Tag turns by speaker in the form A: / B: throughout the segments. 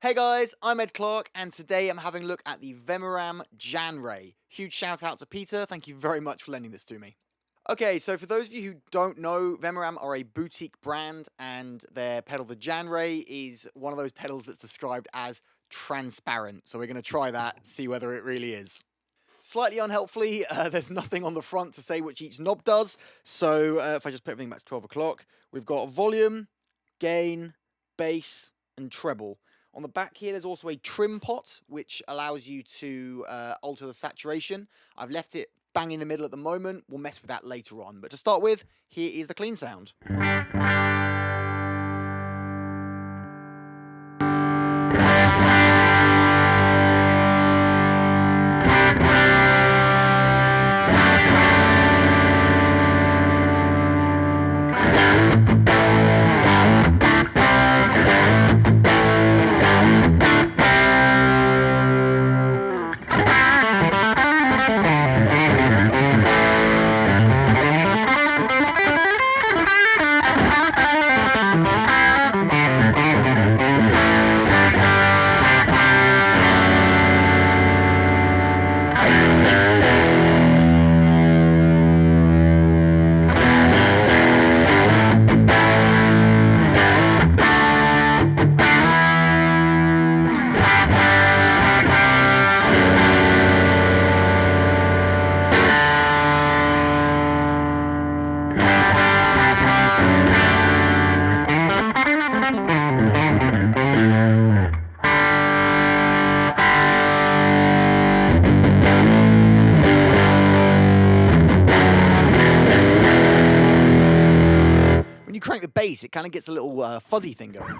A: Hey guys, I'm Ed Clarke, and today I'm having a look at the Vemuram Jan Ray. Huge shout out to Peter, thank you very much for lending this to me. Okay, so for those of you who don't know, Vemuram are a boutique brand, and their pedal, the Jan Ray, is one of those pedals that's described as transparent. So we're going to try that, see whether it really is. Slightly unhelpfully, there's nothing on the front to say which each knob does. So if I just put everything back to 12 o'clock, we've got volume, gain, bass, and treble. On the back here, there's also a trim pot, which allows you to alter the saturation. I've left it bang in the middle at the moment. We'll mess with that later on. But to start with, here is the clean sound. When you crank the bass, it kind of gets a little fuzzy thing going.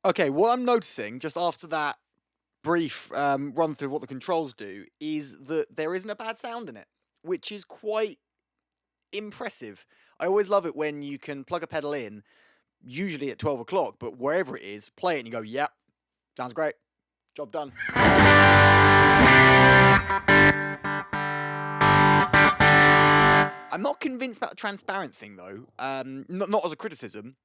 A: Okay, what I'm noticing just after that brief run through what the controls do is that there isn't a bad sound in it, which is quite impressive. I always love it when you can plug a pedal in, usually at 12 o'clock, but wherever it is, play it and you go, yep, sounds great, job done. I'm not convinced about the transparent thing though, not as a criticism.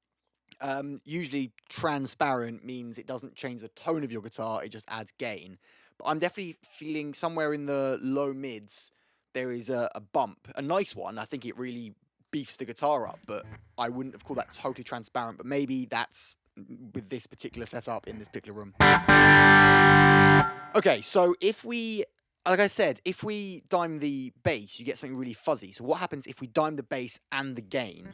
A: Usually transparent means it doesn't change the tone of your guitar, it just adds gain. But I'm definitely feeling somewhere in the low mids, there is a bump, a nice one. I think it really beefs the guitar up, but I wouldn't have called that totally transparent, but maybe that's with this particular setup in this particular room. Okay, so like I said, if we dime the bass, you get something really fuzzy. So what happens if we dime the bass and the gain?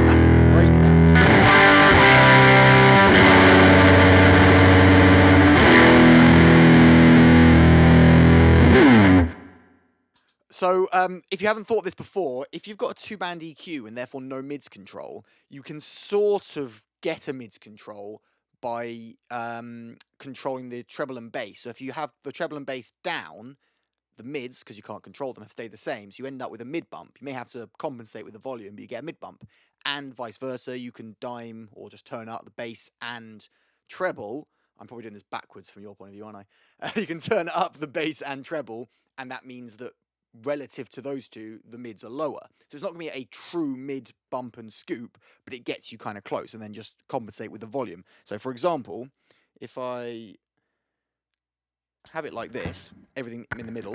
A: That's a great sound. So, if you haven't thought this before, if you've got a two-band EQ and therefore no mids control, you can sort of get a mids control by controlling the treble and bass. So if you have the treble and bass down, the mids, because you can't control them, have stayed the same. So you end up with a mid bump. You may have to compensate with the volume, but you get a mid bump. And vice versa, you can dime or just turn up the bass and treble. I'm probably doing this backwards from your point of view, aren't I? You can turn up the bass and treble, and that means that relative to those two, the mids are lower. So it's not going to be a true mid bump and scoop, but it gets you kind of close, and then just compensate with the volume. So for example, if I have it like this, everything in the middle,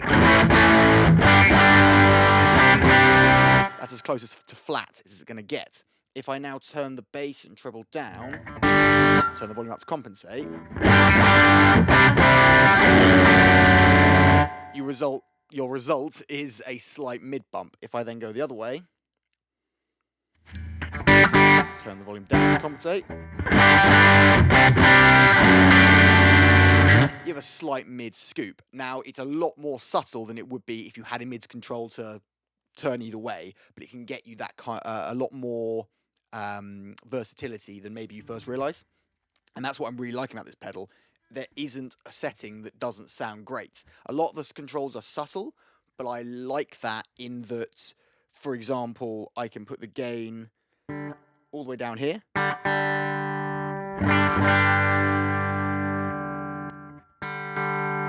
A: that's as close to flat as it's going to get. If I now turn the bass and treble down, turn the volume up to compensate, your result is a slight mid bump. If I then go the other way, turn the volume down to compensate, you have a slight mid scoop. Now, it's a lot more subtle than it would be if you had a mids control to turn either way, but it can get you that a lot more versatility than maybe you first realise. And that's what I'm really liking about this pedal. There isn't a setting that doesn't sound great. A lot of the controls are subtle, but I like that in that, for example, I can put the gain all the way down here.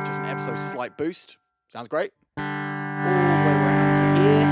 A: Just an ever so slight boost. Sounds great. All the way around to here.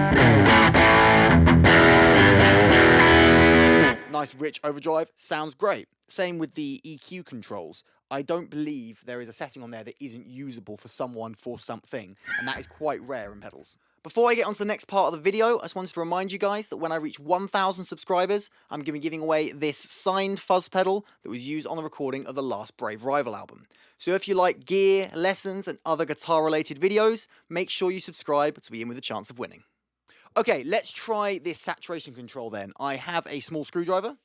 A: Nice rich overdrive. Sounds great. Same with the EQ controls. I don't believe there is a setting on there that isn't usable for someone for something, and that is quite rare in pedals. Before I get on to the next part of the video, I just wanted to remind you guys that when I reach 1,000 subscribers, I'm going to be giving away this signed fuzz pedal that was used on the recording of the last Brave Rival album. So if you like gear, lessons, and other guitar-related videos, make sure you subscribe to be in with a chance of winning. Okay, let's try this saturation control then. I have a small screwdriver,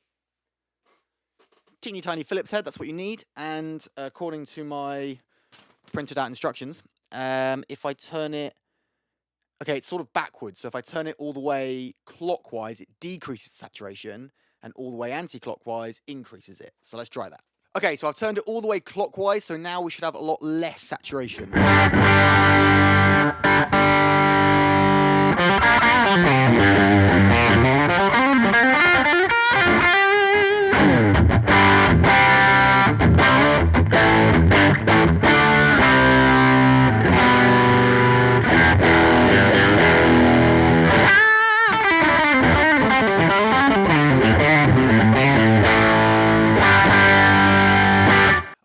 A: teeny tiny Phillips head, that's what you need, and according to my printed out instructions, if I turn it, okay, it's sort of backwards, so if I turn it all the way clockwise, it decreases saturation, and all the way anti-clockwise increases it. So let's try that. Okay, so I've turned it all the way clockwise, so now we should have a lot less saturation.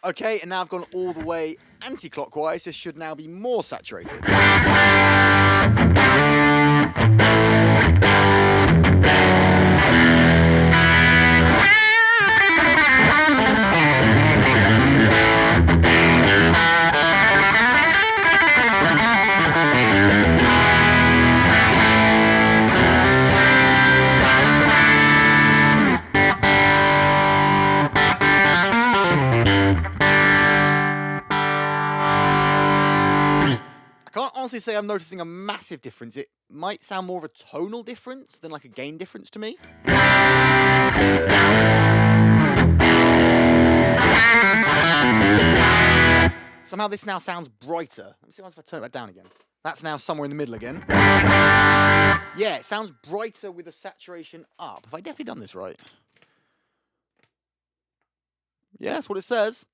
A: Okay, and now I've gone all the way anti-clockwise, this should now be more saturated. I can't honestly say I'm noticing a massive difference. It might sound more of a tonal difference than like a gain difference to me. Somehow this now sounds brighter. Let me see if I turn it back down again. That's now somewhere in the middle again. Yeah, it sounds brighter with the saturation up. Have I definitely done this right? Yeah, that's what it says.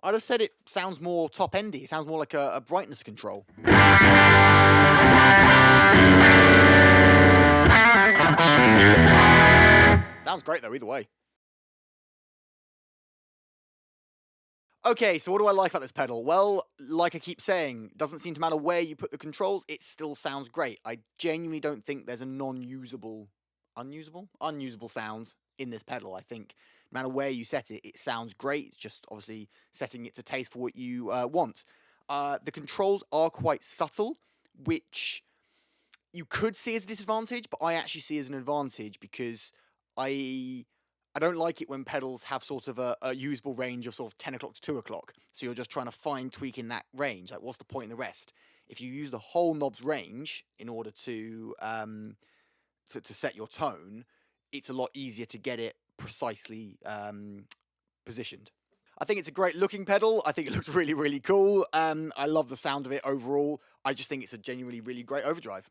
A: I just said it sounds more top-endy. It sounds more like a brightness control. Sounds great, though, either way. Okay, so what do I like about this pedal? Well, like I keep saying, it doesn't seem to matter where you put the controls, it still sounds great. I genuinely don't think there's a unusable sound in this pedal. I think no matter where you set it, it sounds great. It's just obviously setting it to taste for what you want. The controls are quite subtle, which you could see as a disadvantage, but I actually see as an advantage because I don't like it when pedals have sort of a usable range of sort of 10 o'clock to 2 o'clock. So you're just trying to fine tweak in that range. Like, what's the point in the rest? If you use the whole knob's range in order to set your tone, it's a lot easier to get it precisely positioned. I think it's a great looking pedal. I think it looks really, really cool. I love the sound of it overall. I just think it's a genuinely really great overdrive.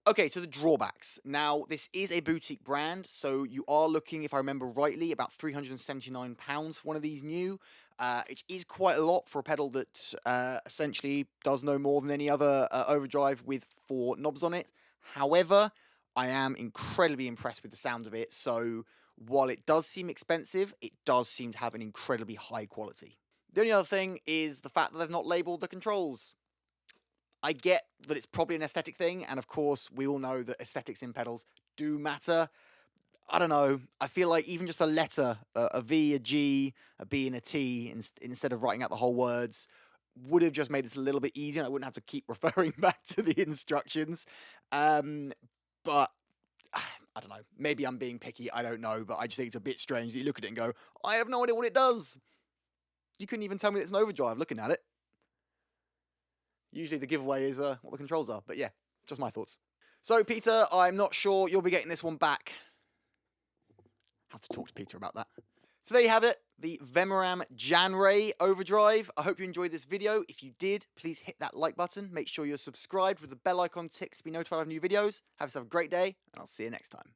A: Okay, so the drawbacks. Now, this is a boutique brand, so you are looking, if I remember rightly, about £379 for one of these new. It is quite a lot for a pedal that essentially does no more than any other overdrive with 4 knobs on it. However, I am incredibly impressed with the sound of it, so while it does seem expensive, it does seem to have an incredibly high quality. The only other thing is the fact that they've not labelled the controls. I get that it's probably an aesthetic thing, and of course, we all know that aesthetics in pedals do matter. I don't know. I feel like even just a letter, a V, a G, a B, and a T, instead of writing out the whole words, would have just made this a little bit easier. And I wouldn't have to keep referring back to the instructions. But I don't know. Maybe I'm being picky. I don't know. But I just think it's a bit strange that you look at it and go, I have no idea what it does. You couldn't even tell me it's an overdrive looking at it. Usually the giveaway is what the controls are. But yeah, just my thoughts. So, Peter, I'm not sure you'll be getting this one back. Have to talk to Peter about that. So there you have it, the Vemuram Jan Ray overdrive. I hope you enjoyed this video. If you did, please hit that like button. Make sure you're subscribed with the bell icon ticked to be notified of new videos. Have yourself a great day, and I'll see you next time.